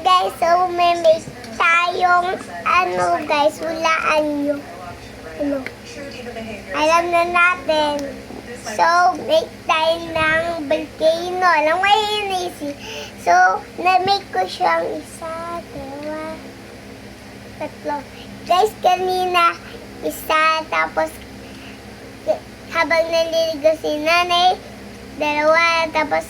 Guys, so may make tayong guys, hulaan nyo. Alam na natin. So, make tayo ng volcano. Alam mo yun, easy. So, na-make ko siyang isa, dalawa, tatlo. Guys, kanina, isa, tapos habang naliligo si nanay, dalawa, tapos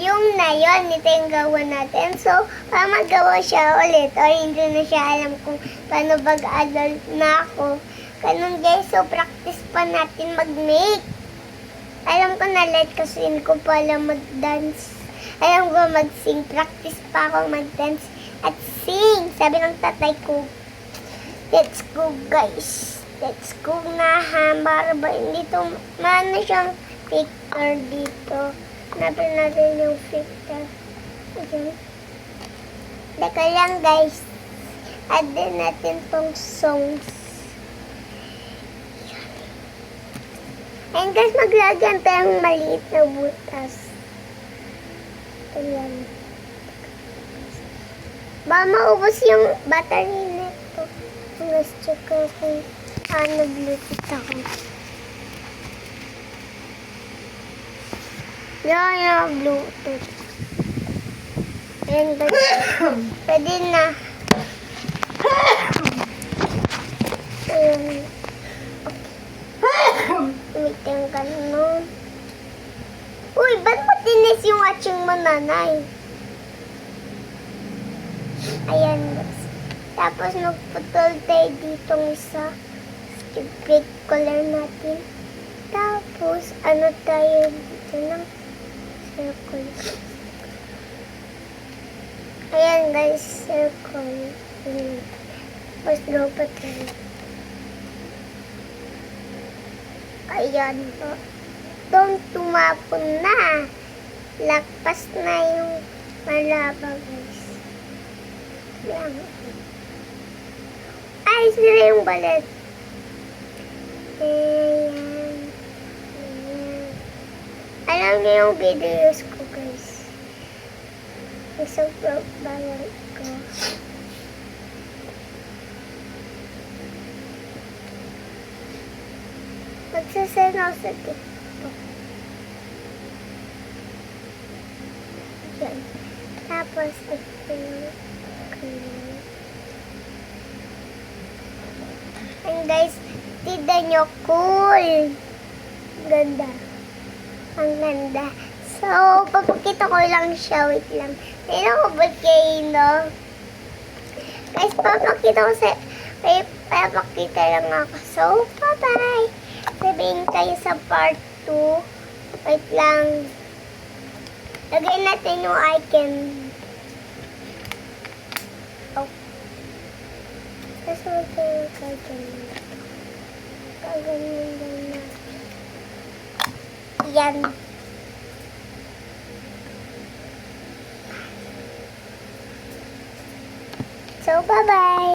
yung na yun, ito yung gawa natin. So, para magawa siya ulit, o hindi na siya alam kung paano mag-adult na ako. Ganun guys, so practice pa natin mag-make. Alam ko na late kasi hindi ko pala mag-dance. Alam ko mag-sing, practice pa ako mag-dance at sing. Sabi ng tatay ko, let's go guys. Let's go na ha. Para ba dito, maano siyang picture dito. Hanapin natin yung picture. Okay. Teka lang guys. Add din natin tong songs. And guys, maglagyan tayong maliit na butas. Ayan. Baka maubos yung battery nito. Let's check ko kung nag-bluetooth ako. Yan yung bluetooth. Ayan guys. Pwede na. Ayan. Meeting ka nun. Uy, ba't mo tinis yung watching mo, nanay? Ayan guys. Tapos nagputol tayo ditong isa. Skip color natin. Tapos, tayo dito ng circle. Ayan guys, circle. Tapos draw pa tayo. Ayan po. Don't tumapon na. Lakpas na yung malaba guys. Ayan. Ay, sila yung balat. Ayan. Ayan. Alam niyo yung videos ko guys. Isang balat ko. Magsasend ako sa TikTok. Yan. Tapos, ito yung color. And guys, tignan nyo, cool. Ganda. Ang ganda. So, papakita ko lang siya. Wait lang. Tignan ko volcano. Guys, papakita ko sa... Papakita lang ako. So, bye-bye. Sabihin tayo sa part 2. Wait lang. Lagay natin yung icon. Oh. Tapos natin yung icon. Kaganyan lang natin. Yan. So, bye-bye.